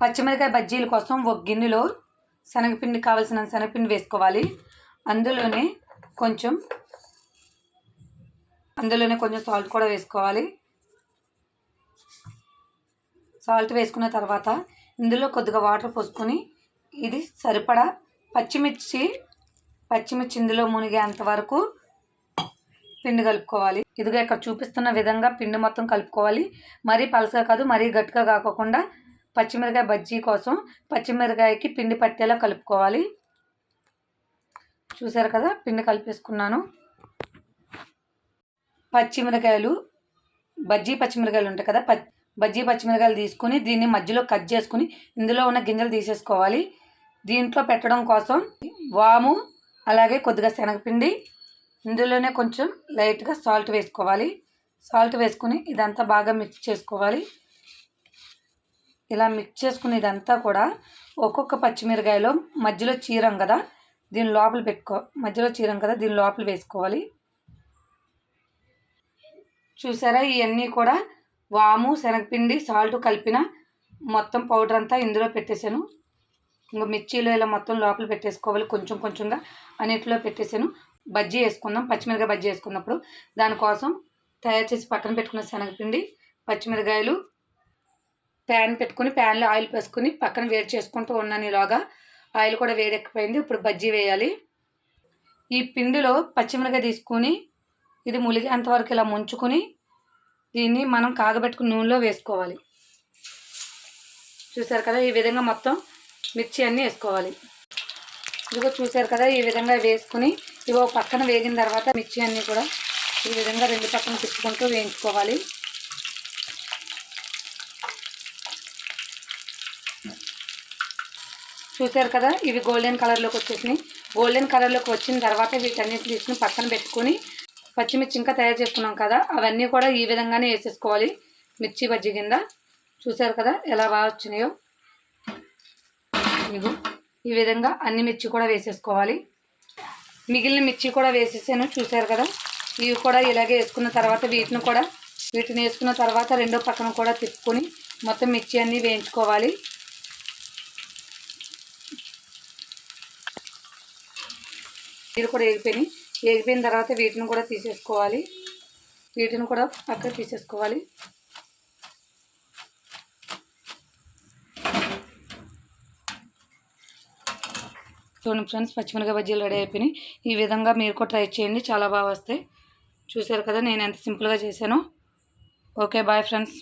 పచ్చిమిరకాయ బజ్జీల కోసం ఒక గిన్నెలో శనగపిండి కావాల్సిన శనగపిండి వేసుకోవాలి. అందులోనే కొంచెం సాల్ట్ కూడా వేసుకోవాలి. సాల్ట్ వేసుకున్న తర్వాత ఇందులో కొద్దిగా వాటర్ పోసుకొని ఇది సరిపడా పచ్చిమిర్చి ఇందులో మునిగేంత వరకు పిండి కలుపుకోవాలి. ఇదిగో ఇక్కడ చూపిస్తున్న విధంగా పిండి మొత్తం కలుపుకోవాలి. మరీ పలసగా కాదు, మరీ గట్టిగా కాకుండా పచ్చిమిరకాయ బజ్జీ కోసం పచ్చిమిరకాయకి పిండి పట్టేలా కలుపుకోవాలి. చూసారు కదా, పిండి కలిపేసుకున్నాను. బజ్జీ పచ్చిమిరకాయలు ఉంటాయి కదా, బజ్జీ పచ్చిమిరకాయలు తీసుకుని దీన్ని మధ్యలో కట్ చేసుకుని ఇందులో ఉన్న గింజలు తీసేసుకోవాలి. దీంట్లో పెట్టడం కోసం వాము అలాగే కొద్దిగా శనగపిండి, ఇందులోనే కొంచెం లైట్గా సాల్ట్ వేసుకోవాలి. సాల్ట్ వేసుకుని ఇదంతా బాగా మిక్స్ చేసుకోవాలి. ఇలా మిక్స్ చేసుకుని ఇదంతా కూడా ఒక్కొక్క పచ్చిమిరకాయలో మధ్యలో చీరం కదా దీని లోపల వేసుకోవాలి. చూసారా, ఇవన్నీ కూడా వాము శనగపిండి సాల్ట్ కలిపిన మొత్తం పౌడర్ అంతా ఇందులో పెట్టేశాను. ఇంకా మిర్చీలో ఇలా మొత్తం లోపల పెట్టేసుకోవాలి. కొంచెం కొంచెంగా అన్నిటిలో పెట్టేశాను. బజ్జీ వేసుకుందాం. పచ్చిమిరకాయ బజ్జీ వేసుకున్నప్పుడు దానికోసం తయారు చేసి పక్కన పెట్టుకున్న శనగపిండి, పచ్చిమిరకాయలు, ప్యాన్ పెట్టుకుని ప్యాన్లో ఆయిల్ వేసుకుని పక్కన వేడి చేసుకుంటూ ఉన్నాను. ఇలాగా ఆయిల్ కూడా వేడెక్కిపోయింది. ఇప్పుడు బజ్జీ వేయాలి. ఈ పిండిలో పచ్చిమిరకాయ తీసుకుని ఇది ములిగేంతవరకు ఇలా ముంచుకుని దీన్ని మనం కాగబెట్టుకుని నూనెలో వేసుకోవాలి. చూసారు కదా, ఈ విధంగా మొత్తం మిర్చి అన్నీ వేసుకోవాలి. ఇదిగో చూసారు కదా, ఈ విధంగా వేసుకుని ఇవో పక్కన వేగిన తర్వాత మిర్చి అన్నీ కూడా ఈ విధంగా రెండు పక్కన తిప్పుకుంటూ వేయించుకోవాలి. చూసారు కదా, ఇవి గోల్డెన్ కలర్లోకి వచ్చేసినాయి. గోల్డెన్ కలర్లోకి వచ్చిన తర్వాత వీటన్నిటిని తీసుకుని పక్కన పెట్టుకుని పచ్చిమిర్చి ఇంకా తయారు చేసుకున్నాం కదా అవన్నీ కూడా ఈ విధంగానే వేసేసుకోవాలి మిర్చి బజ్జీ కింద. చూసారు కదా ఎలా బాగా వచ్చినాయో. ఇదిగో ఈ విధంగా అన్ని మిర్చి కూడా వేసేసుకోవాలి. మిగిలిన మిర్చి కూడా వేసేసాను. చూసారు కదా, ఇవి కూడా ఇలాగే వేసుకున్న తర్వాత వీటిని వేసుకున్న తర్వాత రెండో పక్కన కూడా తిప్పుకొని మొత్తం మిర్చి అన్నీ వేయించుకోవాలి. ఇది కూడా వేగిపోయిన తర్వాత వీటిని కూడా తీసేసుకోవాలి. పక్కకు తీసేసుకోవాలి. చూడండి ఫ్రెండ్స్, పచ్చిమిరకాయ బజ్జీలు రెడీ అయిపోయినాయి. ఈ విధంగా మీరు కూడా ట్రై చేయండి, చాలా బాగా వస్తాయి. చూసారు కదా నేను ఎంత సింపుల్గా చేశానో. Okay, bye friends.